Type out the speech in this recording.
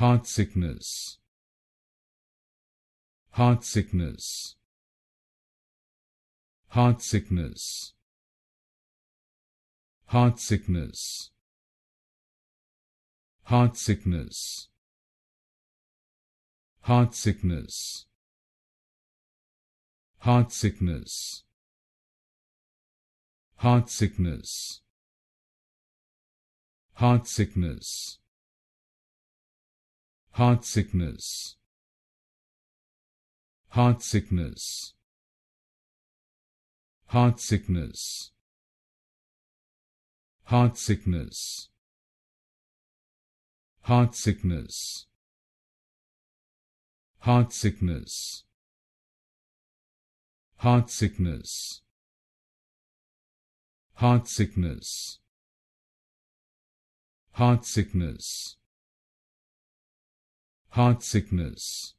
Heartsickness. Heartsickness. Heartsickness. Heartsickness. Heartsickness. Heartsickness. Heartsickness. Heartsickness. Heartsickness. Heartsickness. Heartsickness. Heartsickness. Heartsickness. Heartsickness. Heartsickness. Heartsickness. Heartsickness. Heartsickness. Heartsickness.